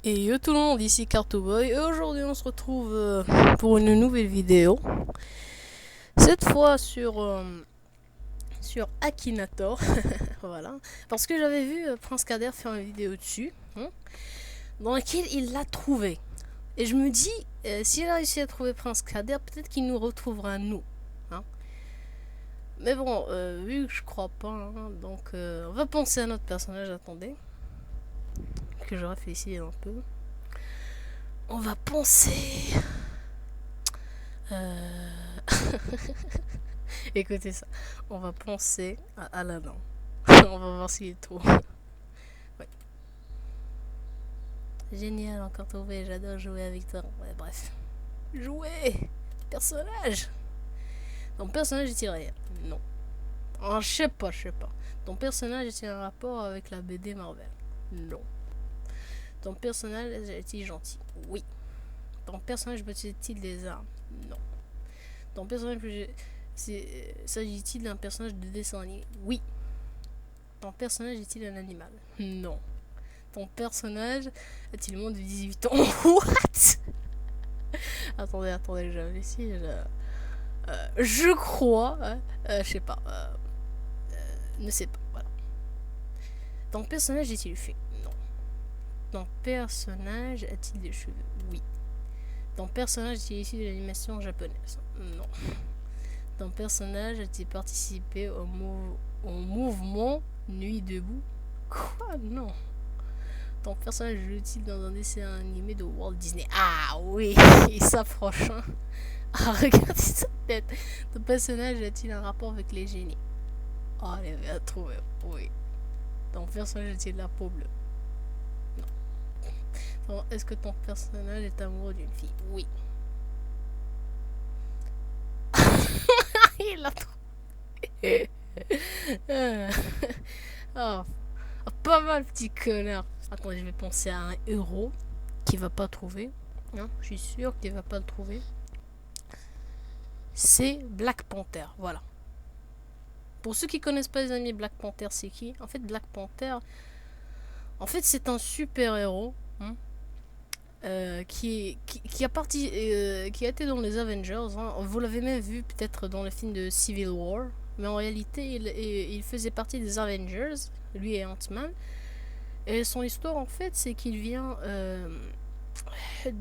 Et yo tout le monde, ici Cartoboy, et aujourd'hui on se retrouve pour une nouvelle vidéo. Cette fois sur Akinator, voilà. Parce que j'avais vu Prince Kader faire une vidéo dessus, hein, dans laquelle il l'a trouvé. Et je me dis, s'il a réussi à trouver Prince Kader, peut-être qu'il nous retrouvera nous. Hein. Mais bon, vu que je crois pas, hein, donc on va penser à notre personnage, attendez. Que je réfléchisse un peu. On va penser... Euh... Écoutez ça. On va penser à Aladdin. On va voir s'il est trop. Ouais. Génial, encore trouvé. J'adore jouer avec toi. Ouais, bref. Jouer. Personnage. Ton personnage est-il réel? Non. Oh, je sais pas. Ton personnage est-il un rapport avec la BD Marvel? Non. Ton personnage est-il gentil? Oui. Ton personnage possède-t-il des armes? Non. Ton personnage s'agit-il d'un personnage de dessin animé? Oui. Ton personnage est-il un animal? Non. Ton personnage a-t-il moins de 18 ans? What? Attendez, j'avais ici. Je crois. Je sais pas. Ne sais pas. Voilà. Ton personnage est-il fait? Non. Ton personnage a-t-il des cheveux? Oui. Ton personnage est-il issu de l'animation japonaise? Non. Ton personnage a-t-il participé au mouvement Nuit debout? Quoi? Non. Ton personnage joue-t-il dans un dessin animé de Walt Disney? Ah oui, il s'approche. Hein. Ah, regardez sa tête. Ton personnage a-t-il un rapport avec les génies? Oh, elle avait à trouver. Oui. Ton personnage a-t-il la peau bleue? Non. Est-ce que ton personnage est amoureux d'une fille? Oui. Il l'a trouvé. Oh, pas mal, petit connard. Attends, je vais penser à un héros qui va pas trouver. Hein, je suis sûr qu'il va pas le trouver. C'est Black Panther, voilà. Pour ceux qui connaissent pas les amis, Black Panther c'est qui? En fait, Black Panther, c'est un super héros, hein, qui a été dans les Avengers. Hein. Vous l'avez même vu peut-être dans le film de Civil War, mais en réalité il faisait partie des Avengers, lui et Ant-Man. Et son histoire en fait, c'est qu'il vient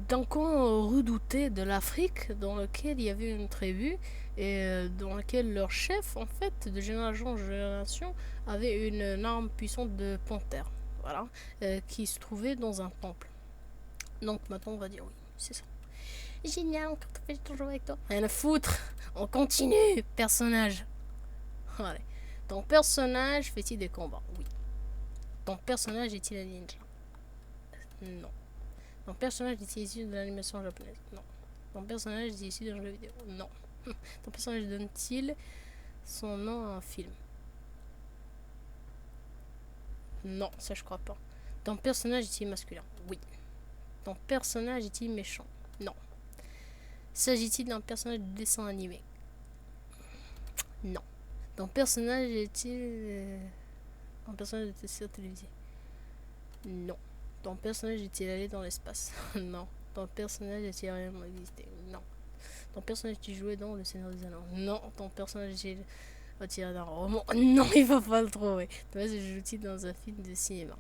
d'un coin redouté de l'Afrique dans lequel il y avait une tribu et dans lequel leur chef, en fait, de génération en génération, avait une arme puissante de panthère, voilà, qui se trouvait dans un temple. Donc maintenant, on va dire oui, c'est ça. Génial, on fait toujours avec toi. Rien à foutre, on continue, personnage. Allez. Ton personnage fait-il des combats? Oui. Ton personnage est-il un ninja? Non. Ton personnage est issu de l'animation japonaise? Non. Ton personnage est issu d'un jeu vidéo? Non. Ton personnage donne-t-il son nom à un film? Non, ça je crois pas. Ton personnage est-il masculin? Oui. Ton personnage est-il méchant? Non. S'agit-il d'un personnage de dessin animé? Non. Ton personnage est-il un personnage de série télévisée? Non. Ton personnage est-il allé dans l'espace? Non. Ton personnage est-il réellement existé? Non. Ton personnage est-il joué dans le Seigneur des Anneaux? Non. Ton personnage est-il tiré d'un roman? Non, il va pas le trouver. Ton personnage joue-t-il dans un film de cinéma?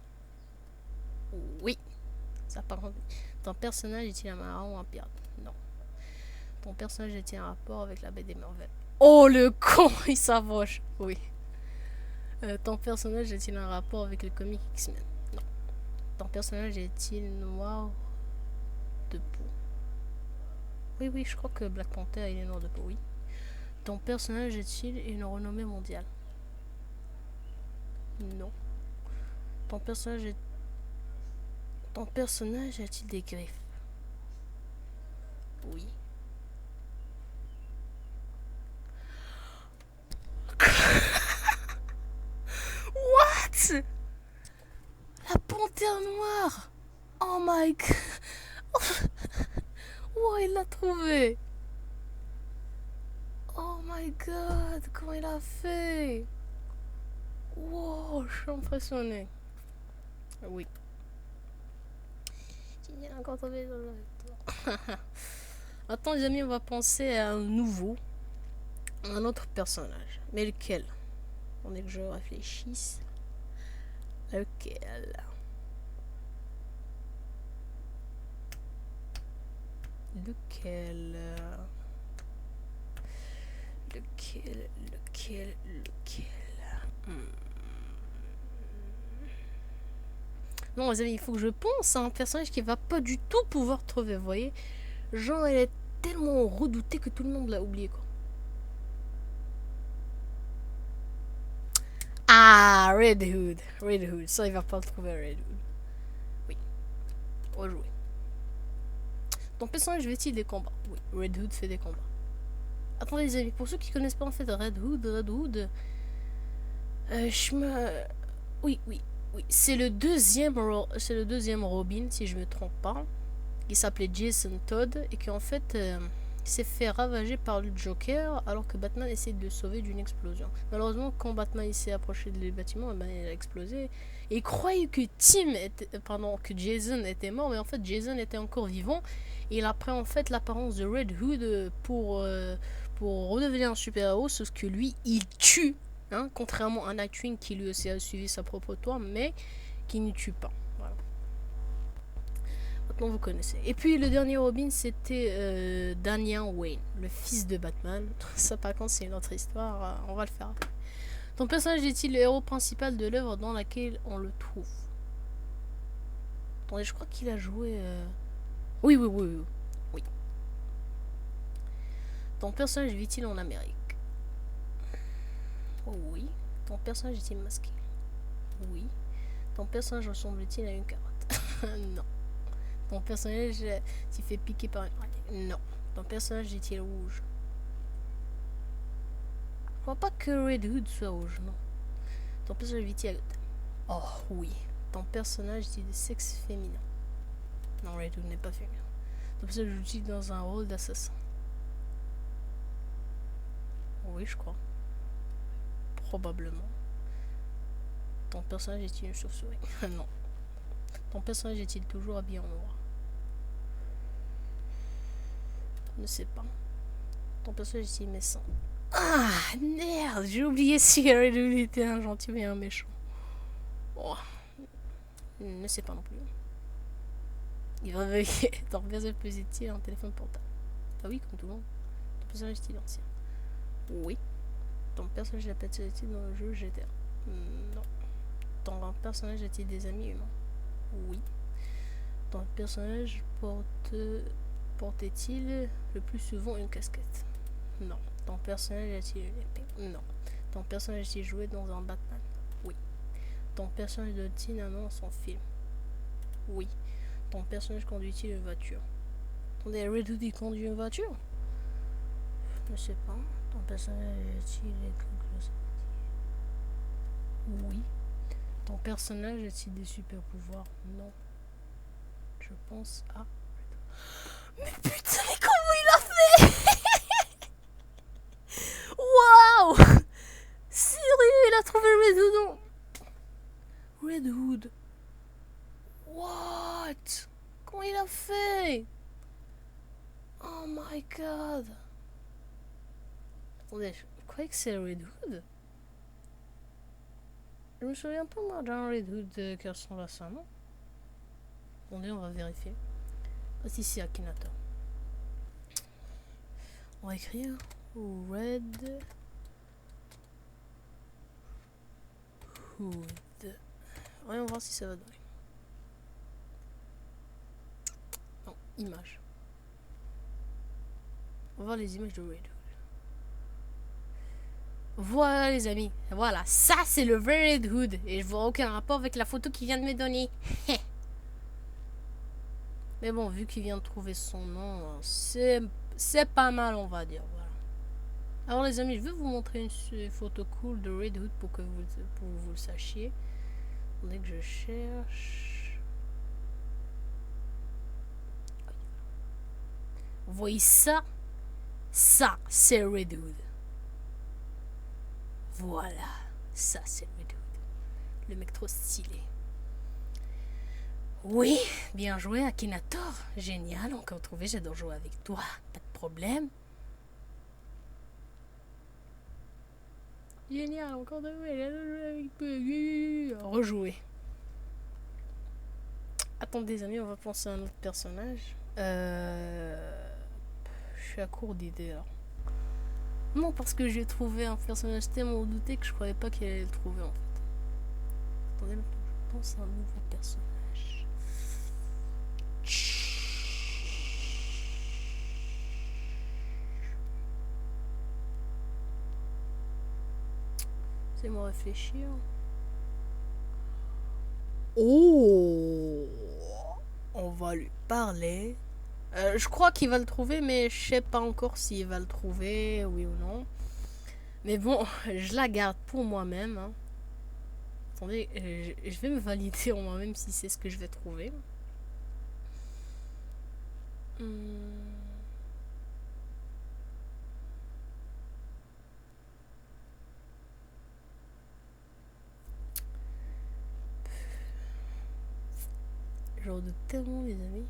Oui. Ça par contre. Ton personnage est-il un marin ou un pirate? Non. Ton personnage est-il un rapport avec la BD Marvel? Oh le con, il s'approche. Oui. Ton personnage est-il un rapport avec le comic X-Men? Non. Ton personnage est-il noir de peau? Oui, oui, je crois que Black Panther il est noir de peau, oui. Ton personnage est-il une renommée mondiale? Non. Ton personnage est... Ton personnage a-t-il des griffes? Oui. What? La panthère noire. Oh my god. Oh, il l'a trouvé. Oh my god, comment il a fait? Wow, je suis impressionné. Oui. Attends les amis, on va penser à un autre personnage. Mais lequel? On est que je réfléchisse. Lequel? Lequel? Non les amis, il faut que je pense à un personnage qui va pas du tout pouvoir trouver, vous voyez. Genre elle est tellement redoutée que tout le monde l'a oublié quoi. Ah, Red Hood. Red Hood. Ça, il va pas le trouver, Red Hood. Oui. Rejouer. Ton personnage fait-il des combats? Oui, Red Hood fait des combats. Attendez, les amis, pour ceux qui connaissent pas en fait Red Hood, je me. Oui. C'est le deuxième Robin, si je me trompe pas. Qui s'appelait Jason Todd et qui en fait s'est fait ravager par le Joker alors que Batman essaie de le sauver d'une explosion. Malheureusement, quand Batman s'est approché du bâtiment, il a explosé. Et il croyait que que Jason était mort, mais en fait Jason était encore vivant. Et il a pris en fait l'apparence de Red Hood pour redevenir un super-héros, sauf que lui, il tue. Hein, contrairement à Nightwing qui lui aussi a suivi sa propre toile, mais qui ne tue pas. Voilà. Maintenant vous connaissez. Et puis le dernier Robin c'était Damian Wayne, le fils de Batman. Ça par contre c'est une autre histoire, on va le faire après. Ton personnage est-il le héros principal de l'œuvre dans laquelle on le trouve? Attendez, je crois qu'il a joué... Oui. Ton personnage vit-il en Amérique? Oh oui. Ton personnage est-il masqué? Oui. Ton personnage ressemble-t-il à une carotte? Non. Ton personnage s'il fait piquer par une araignée? Non. Ton personnage est-il rouge? Je crois pas que Red Hood soit rouge, non. Ton personnage vit-il à Gotham? Oh oui. Ton personnage est-il de sexe féminin? Non, Red Hood n'est pas féminin. Ton personnage joue-t-il dans un rôle d'assassin? Oui, je crois. Probablement. Ton personnage est-il une chauve-souris? Non. Ton personnage est-il toujours habillé en noir? Je ne sais pas. Ton personnage est-il méchant? Ah, merde, j'ai oublié si Red Hood était un gentil ou un méchant. Oh. Je ne sais pas non plus. Il va veiller. Ton personnage peut-il un téléphone portable? Ah oui, comme tout le monde. Ton personnage est-il ancien? Oui. Ton personnage appelle-t-il dans le jeu GTA? Non. Ton personnage a-t-il des amis humains? Oui. Ton personnage portait-il le plus souvent une casquette? Non. Ton personnage a-t-il une épée? Non. Ton personnage a-t-il joué dans un Batman? Oui. Ton personnage donne-t-il un nom à son film? Oui. Ton personnage conduit-il une voiture? Attendez, Red Hood il conduit une voiture? Je ne sais pas. Ton personnage a-t-il Oui. Ton personnage a-t-il des super pouvoirs? Non. Je pense à... Mais putain, mais comment il a fait? Waouh! Sérieux, il a trouvé Red Hood. Red Hood. What? Comment il a fait? Oh my god. Attendez, je croyais que c'est Red Hood. Je me souviens pas moi d'un Red Hood qui ressemble à ça, non? Attendez, on va vérifier. Voici ici Akinator. On va écrire Red Hood. Voyons voir si ça va donner. Non, image. On va voir les images de Red Hood. Voilà les amis, voilà, ça c'est le vrai Red Hood. Et je vois aucun rapport avec la photo qu'il vient de me donner. Mais bon, vu qu'il vient de trouver son nom, c'est pas mal on va dire. Voilà. Alors les amis, je vais vous montrer une photo cool de Red Hood pour que vous le sachiez. Dès que je cherche... Vous voyez ça? Ça c'est Red Hood. Voilà, ça c'est Red Hood. Le mec trop stylé. Oui, bien joué Akinator. Génial, encore trouvé, j'adore jouer avec toi. Pas de problème. Génial, encore trouvé, j'adore jouer avec toi. Rejouer. Attendez les amis, on va penser à un autre personnage. Je suis à court d'idées là. Non, parce que j'ai trouvé un personnage tellement redouté que je croyais pas qu'il allait le trouver en fait. Attendez, je pense à un nouveau personnage. C'est moi réfléchir. Oh, on va lui parler. Je crois qu'il va le trouver, mais je sais pas encore s'il va le trouver, oui ou non. Mais bon, je la garde pour moi-même. Hein. Attendez, je vais me valider en moi-même si c'est ce que je vais trouver. Hum. Je redoute tellement, les amis.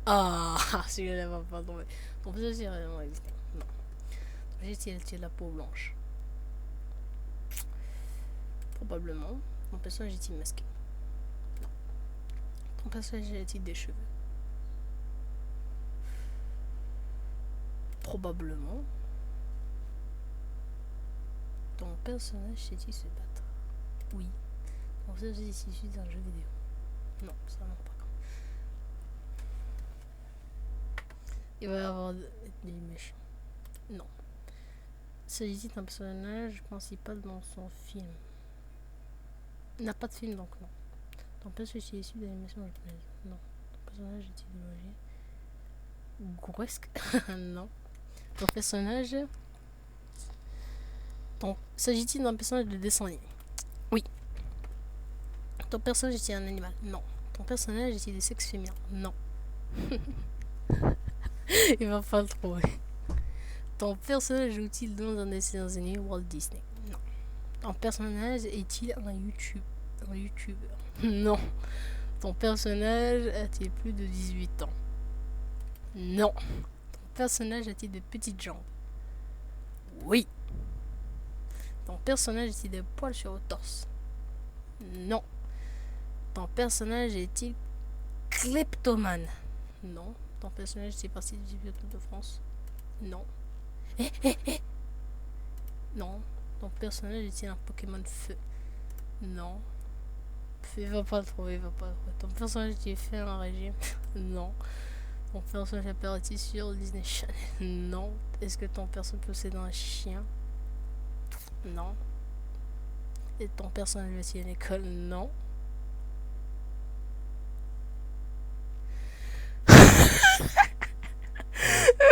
Ah, celui-là va pas tomber. Donc, ça, c'est réellement existé. Non. J'ai la peau blanche. Probablement. Mon personnage est-il masqué? Non. Ton personnage a-t-il des cheveux? Probablement. Ton personnage sait-il se battre? Oui. Ton personnage est issu d'un jeu vidéo? Non, ça non pas. Il va y avoir des méchants. Non. S'agit-il d'un personnage principal dans son film? Il n'a pas de film donc non. Ton personnage est issu d'animation japonaise? Non. Ton personnage est idéologie? Gouesque? Non. Ton personnage. S'agit-il d'un personnage de dessin animé? Oui. Ton personnage est-il un animal? Non. Ton personnage est-il de sexe féminin? Non. Il va pas le trouver. Ton personnage joue-t-il dans un dessin animé Walt Disney? Non. Ton personnage est-il un YouTuber? Non. Ton personnage a-t-il plus de 18 ans? Non. Ton personnage a-t-il de petites jambes? Oui. Ton personnage est-il de poils sur le torse? Non. Ton personnage est-il kleptomane? Non. Ton personnage est parti du championnat de France? Non. Non. Ton personnage est-il un Pokémon feu? Non. Il va pas le trouver, il va pas le trouver. Ton personnage est fait un régime? Non. Ton personnage apparaît sur Disney Channel? Non. Est-ce que ton personnage possède un chien? Non. Et ton personnage va-t-il à l'école? Non.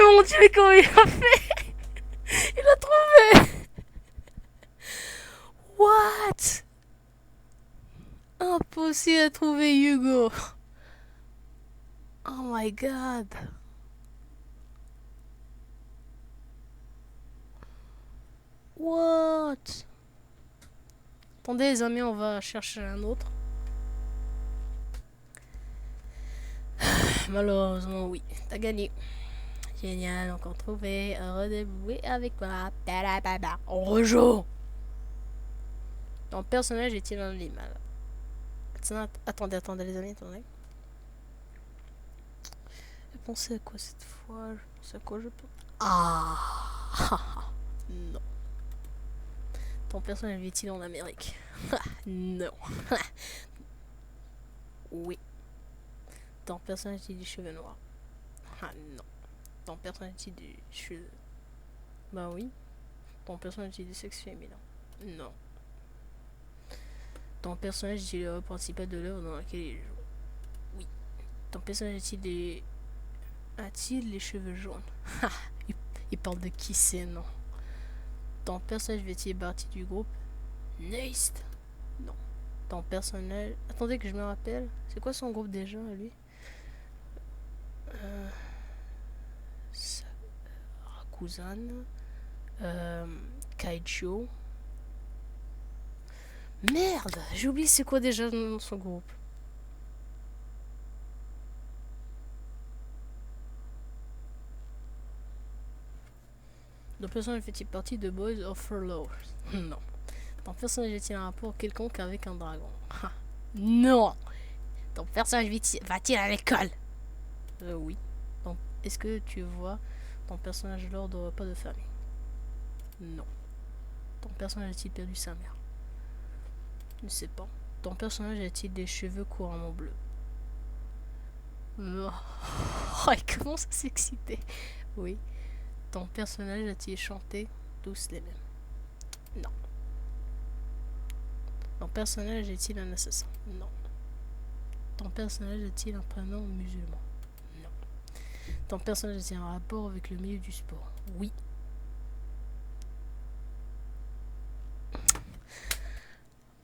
Mon dieu, comment il a fait? Il a trouvé. What? Impossible à trouver Hugo. Oh my god. What? Attendez les amis, on va chercher un autre. Malheureusement oui, t'as gagné. Génial, encore trouvé. Heureux de jouer avec moi. On rejoue. Ton personnage est-il un animal? Attendez les amis, attendez. Je pensais à quoi cette fois? Je pensais à quoi je peux... Ah. Non. Ton personnage vit-il en Amérique? Non. Oui. Ton personnage a-t-il des cheveux noirs? Ah non. Ton personnage a-t-il des cheveux... Bah oui. Ton personnage a-t-il du sexe féminin? Non. Ton personnage est le héros principal de l'œuvre dans laquelle il joue? Ton personnage a-t-il les cheveux jaunes? il, il parle de qui c'est, non? Ton personnage fait-il partie du groupe Neist? Non. Ton personnage... Attendez que je me rappelle. C'est quoi son groupe déjà, lui? Rakuzan. Kaijo. Merde, j'ai oublié c'est quoi déjà dans son groupe. Ton personnage fait-il partie de Boys of Furlough? Non. Ton personnage a-t-il un rapport quelconque avec un dragon? Non. Ton personnage va-t-il à l'école? Oui. Donc, est-ce que tu vois ton personnage lors de repas de famille? Non. Ton personnage a-t-il perdu sa mère? Je ne sais pas. Ton personnage a-t-il des cheveux couramment bleus? Oh, il commence à s'exciter. Oui. Ton personnage a-t-il chanté tous les mêmes? Non. Ton personnage est-il un assassin? Non. Ton personnage a-t-il un prénom musulman? Non. Ton personnage a-t-il un rapport avec le milieu du sport? Oui.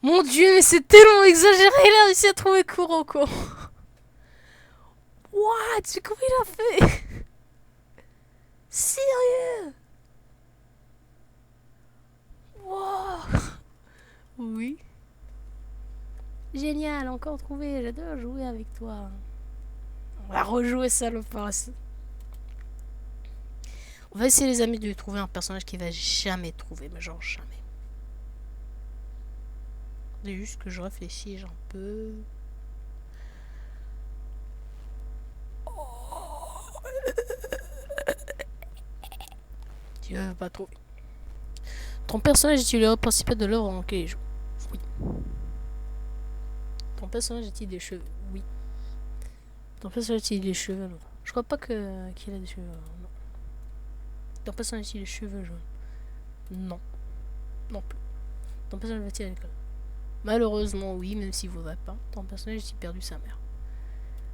Mon dieu, mais c'est tellement exagéré, il a réussi à trouver Kuroko. What? C'est comment il a fait? Sérieux? Wow. Oui. Génial, encore trouvé, j'adore jouer avec toi. On va rejouer ça le passe. On va essayer les amis de trouver un personnage qui va jamais trouver, mais genre jamais. C'est juste que je réfléchis un peu. Tu vas pas trouver. Ton personnage est-il le héros principal de l'œuvre en laquelle il joue? Oui. Ton personnage a-t-il des cheveux? Oui. Ton personnage a-t-il des cheveux noirs? Je crois pas qu'il a des cheveux noirs. Non. Ton personnage a-t-il des cheveux jaunes? Non. Non plus. Ton personnage va-t-il à l'école? Malheureusement oui, même s'il voudrait pas. Ton personnage a-t-il perdu sa mère?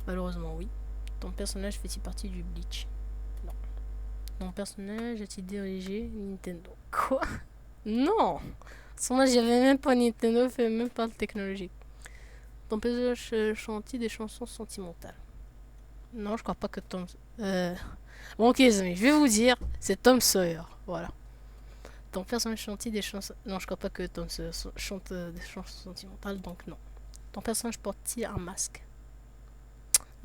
Malheureusement oui. Ton personnage fait-il partie du Bleach? Non. Ton personnage a-t-il dirigé Nintendo? Quoi? Non. Son âge, il n'y avait même pas Nintendo, fait même pas de technologie. Ton personnage chante-t-il des chansons sentimentales? Non, je crois pas que Tom... Bon, ok les amis, je vais vous dire, c'est Tom Sawyer, voilà. Ton personnage chante-t-il des chansons... Non, je crois pas que Tom Sawyer chante des chansons sentimentales, donc non. Ton personnage porte-t-il un masque?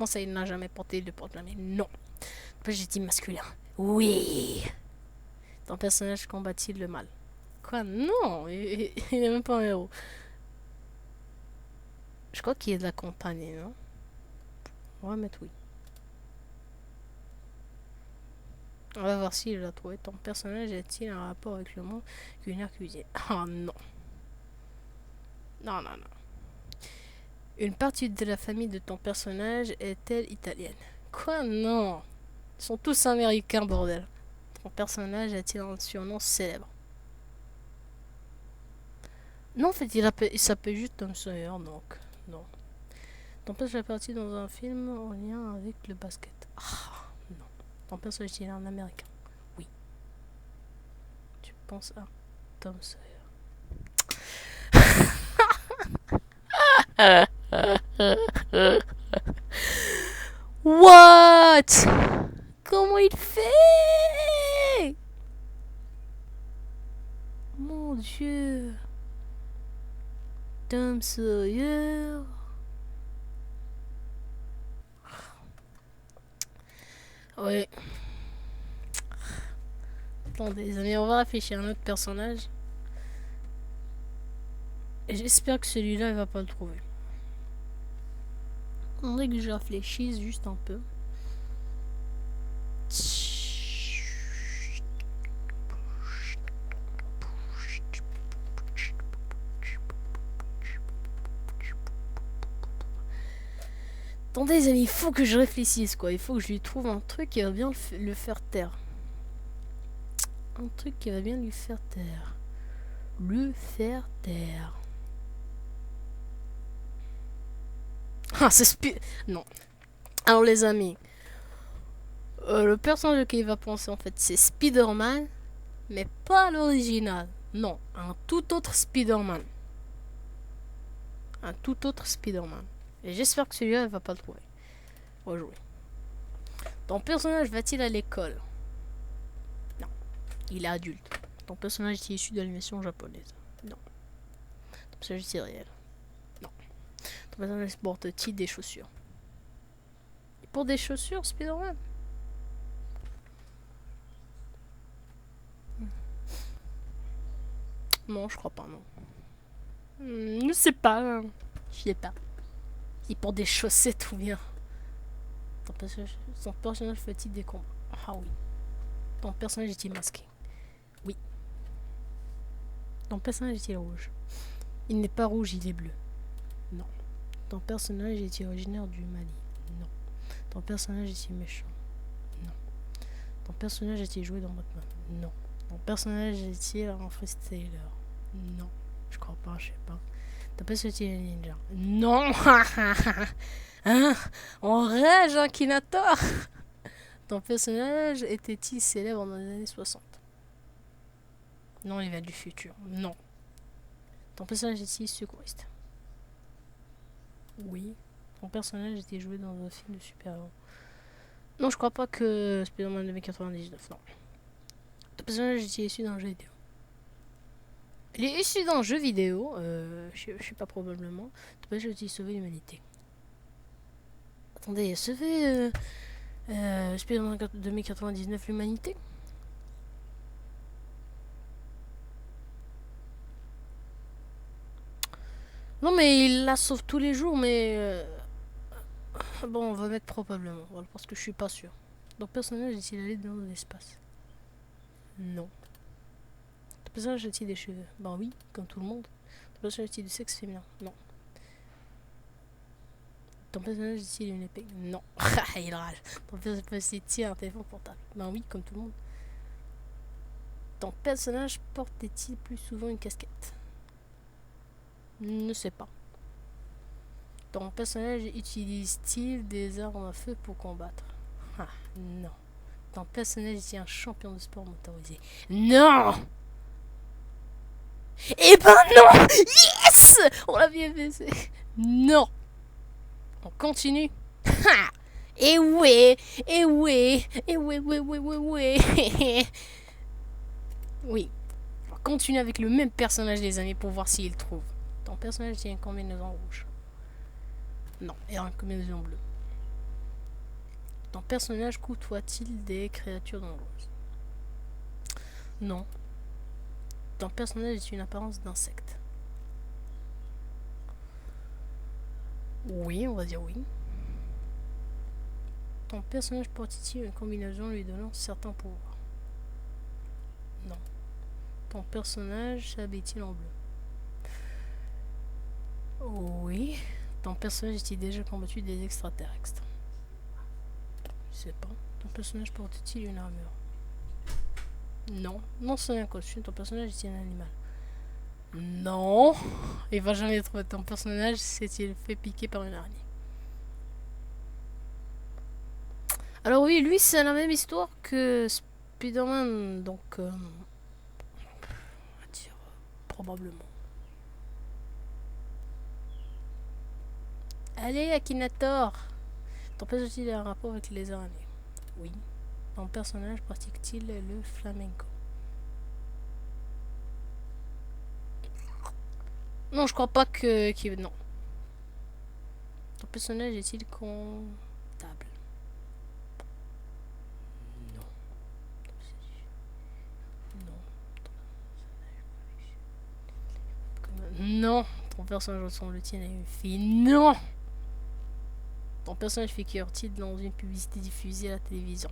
Non, ça il n'a jamais porté, il le porte jamais. Non. J'ai dit masculin. Oui. Ton personnage combat-t-il le mal? Quoi? Non, il n'est même pas un héros. Je crois qu'il est de la compagnie, non? On va mettre oui. On va voir s'il l'a trouvé. Ton personnage a-t-il un rapport avec le monde culinaire cuisine? Oh non. Non, non, non. Une partie de la famille de ton personnage est-elle italienne? Quoi? Non. Ils sont tous américains, bordel. Ton personnage a-t-il un surnom célèbre? Non, en fait, il s'appelle juste Tom Sawyer, donc non. Ton personnage est parti dans un film en lien avec le basket. Ah, non. Ton personnage est-il un américain? Oui. Tu penses à Tom Sawyer. What? Comment il fait? Mon dieu. Tom Sawyer. Ouais. Attendez, les amis, on va réfléchir à un autre personnage. Et j'espère que celui-là, il va pas le trouver. On dirait que je réfléchisse juste un peu. Attendez les amis, il faut que je réfléchisse quoi. Il faut que je lui trouve un truc qui va bien le faire taire. Un truc qui va bien lui faire taire. Le faire taire. Ah, c'est non. Alors les amis, le personnage qu'il va penser en fait c'est Spider-Man, mais pas l'original. Non, un tout autre Spider-Man. Un tout autre Spider-Man. Et j'espère que celui-là, elle va pas le trouver. Rejouer. Ton personnage va-t-il à l'école? Non. Il est adulte. Ton personnage est issu d'animation japonaise? Non. Ton personnage est réel? Non. Ton personnage porte-t-il des chaussures? Et pour des chaussures, Spider-Man? Non, je crois pas, non. Je sais pas. Je sais pas. Il porte des chaussettes ou bien. Son personnage fait-il des combats? Ah oui. Ton personnage est-il masqué? Oui. Ton personnage est-il rouge? Il n'est pas rouge, il est bleu. Non. Ton personnage est-il originaire du Mali? Non. Ton personnage est-il méchant? Non. Ton personnage est-il joué dans Batman? Non. Ton personnage est-il un freestyler? Non. Je crois pas, je sais pas. Ton personnage est-il un ninja? Non. Hein? On rage, hein, Kinator. Ton personnage était-il célèbre dans les années 60? Non, il vient du futur. Non. Ton personnage est-il secouriste? Oui. Ton personnage était joué dans un film de super-héros? Non, je crois pas que Spider-Man 2099, non. Ton personnage est issu d'un jeu vidéo? Il est issu d'un jeu vidéo, je sais pas probablement. Ton personnage est sauver l'humanité? Attendez, sauver Spider-Man 2099 l'humanité? Non, mais il la sauve tous les jours, mais bon, on va mettre probablement, voilà, parce que je suis pas sûr. Donc, personnage est-il allé dans l'espace? Non. Ton personnage a-t-il des cheveux? Ben oui, comme tout le monde. Ton personnage a-t-il du sexe féminin? Non. Ton personnage a-t-il une épée? Non. Il rage. Ton personnage a-t-il un téléphone portable? Ben oui, comme tout le monde. Ton personnage porte-t-il plus souvent une casquette? Ne sais pas. Ton personnage utilise-t-il des armes à feu pour combattre? Ah, non. Ton personnage est un champion de sport motorisé? Non. Eh ben non. Yes. On l'a bien baisé. Non. On continue. Ha. Et ouais. Et ouais. Et ouais, ouais, ouais, ouais, ouais. Oui. On va continuer avec le même personnage des années pour voir s'il trouve. Ton personnage tient une combinaison rouge? Non, il a une combinaison bleue. Ton personnage côtoie-t-il des créatures dangereuses? Non. Ton personnage est une apparence d'insecte? Oui, on va dire oui. Ton personnage porte-t-il une combinaison lui donnant certains pouvoirs? Non. Ton personnage s'habille-t-il en bleu? Oui. Ton personnage est-il déjà combattu des extraterrestres? Je sais pas. Ton personnage porte-t-il une armure? Non. Non, c'est un costume. Ton personnage est-il un animal? Non. Il va jamais trouver ton personnage s'est-il fait piquer par une araignée? Alors oui, lui c'est la même histoire que Spider-Man, donc on va dire probablement. Allez Akinator, ton personnage a un rapport avec les araignées? Oui. Ton personnage pratique-t-il le flamenco? Non, je crois pas que non. Ton personnage est-il comptable? Non. Non. Non. Ton personnage ressemble-t-il à une fille? Non. Ton personnage figure-t-il dans une publicité diffusée à la télévision?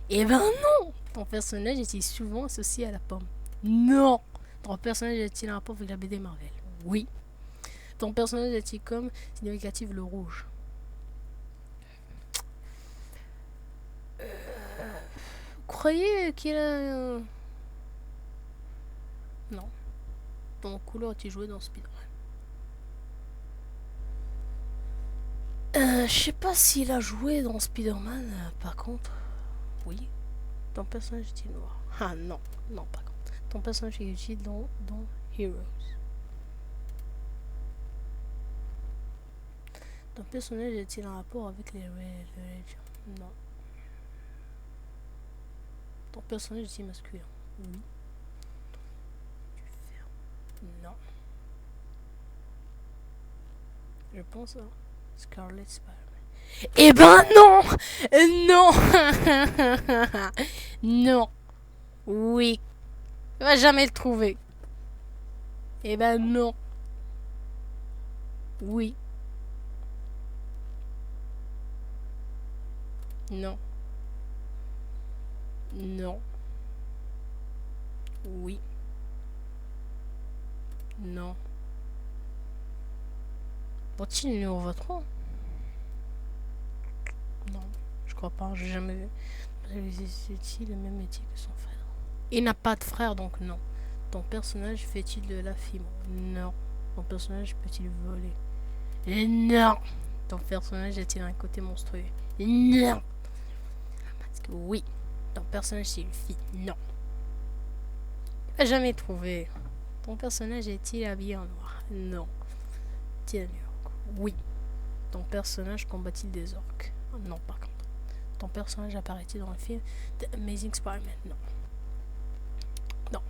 Eh ben non. Ton personnage est-il souvent associé à la pomme? Non. Ton personnage a-t-il un rapport avec la BD Marvel? Oui. Ton personnage a-t-il comme significatif le rouge? Vous croyez qu'il a... Non. Ton couleur a-t-il joué dans Spider-Man? Je sais pas s'il a joué dans Spider-Man, par contre. Oui. Ton personnage est-il noir? Ah non, non, par contre. Ton personnage est utile dans Heroes. Ton personnage est-il en rapport avec les Legends? Non. Ton personnage est-il masculin? Oui. Non. Je pense à Scarlet Spider-Man. Eh ben non. Non. Non. Oui. Tu vas jamais le trouver. Eh ben non. Oui. Non. Non. Oui. Non. Est-il numéro 23? Non. Je crois pas. J'ai jamais vu. C'est-il le même métier que son frère? Il n'a pas de frère, donc non. Ton personnage fait-il de la fibre? Non. Ton personnage peut-il voler? Non. Ton personnage a-t-il un côté monstrueux? Non. Parce que oui. Ton personnage c'est une fille? Non. Tu vas jamais trouvé. Ton personnage est-il habillé en noir? Non. Est-il à New York? Oui. Ton personnage combat-il des orques? Non, par contre. Ton personnage apparaît-il dans le film The Amazing Spider-Man? Non. Non.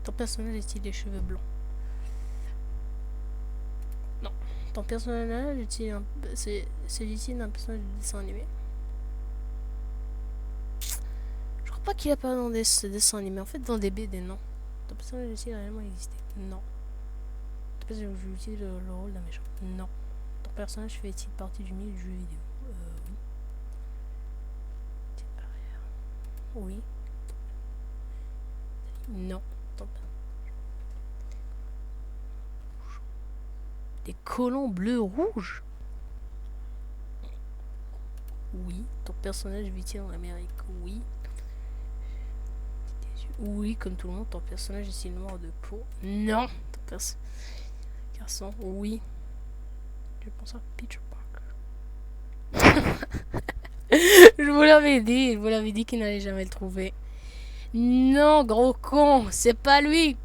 Ton personnage a-t-il des cheveux blonds? Non. Ton personnage s'agit-il d'un personnage de dessin animé? Je crois pas qu'il apparaît dans des dessins animés. En fait, dans des BD, non. Ton personnage a-t-il réellement existé? Non. Ton personnage joue-t-il le rôle d'un méchant? Non. Ton personnage fait-il partie du milieu du jeu vidéo? Oui. Oui. Non. Des colons bleu-rouge? Oui. Ton personnage vit-il en Amérique? Oui. Oui, comme tout le monde, ton personnage est-il noir de peau? Non. Ton personnage... Garçon? Oui. Je pense à Peter Parker. Je vous l'avais dit qu'il n'allait jamais le trouver. Non, gros con, c'est pas lui.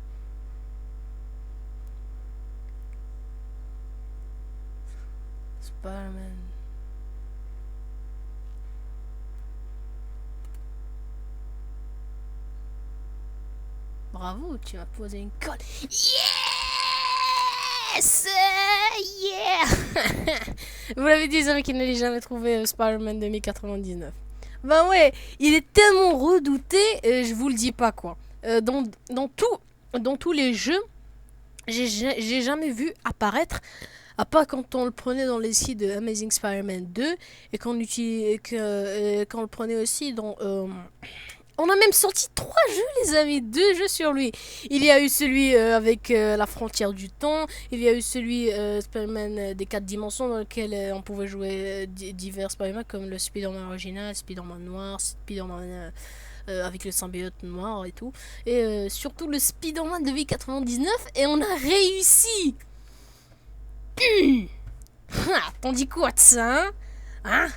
Spider-Man. Bravo, tu m'as posé une colle. Yes! Yeah! Vous l'avez dit, les amis, qu'il n'allait jamais trouver Spider-Man 2099. Ben ouais, il est tellement redouté, je vous le dis pas quoi. Dans tous les jeux, j'ai jamais vu apparaître, à part quand on le prenait dans les sites de Amazing Spider-Man 2 et qu'on le prenait aussi dans... on a même sorti 3 jeux, les amis, 2 jeux sur lui. Il y a eu celui avec la frontière du temps, il y a eu celui Spider-Man des 4 dimensions dans lequel on pouvait jouer divers Spider-Man comme le Spider-Man original, Spider-Man noir, Spider-Man avec le symbiote noir et tout. Et surtout le Spider-Man de V99 et on a réussi. T'en dis quoi de ça, hein?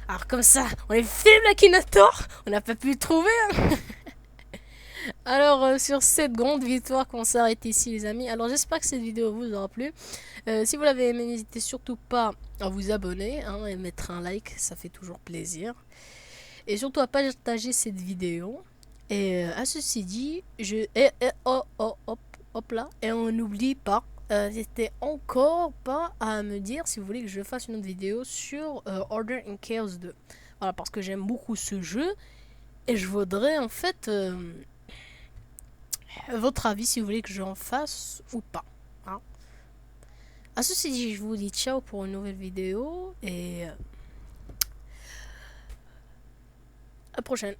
Alors comme ça, on est film l'Akinator, on n'a pas pu le trouver. Hein. Alors sur cette grande victoire qu'on s'arrête ici les amis. Alors j'espère que cette vidéo vous aura plu. Si vous l'avez aimé, n'hésitez surtout pas à vous abonner hein, et mettre un like, ça fait toujours plaisir. Et surtout à partager cette vidéo. Et à ceci dit, hop là, et on n'oublie pas. N'hésitez encore pas à me dire si vous voulez que je fasse une autre vidéo sur Order in Chaos 2. Voilà, parce que j'aime beaucoup ce jeu et je voudrais en fait votre avis si vous voulez que j'en fasse ou pas. Hein. À ceci dit, je vous dis ciao pour une nouvelle vidéo et à la prochaine.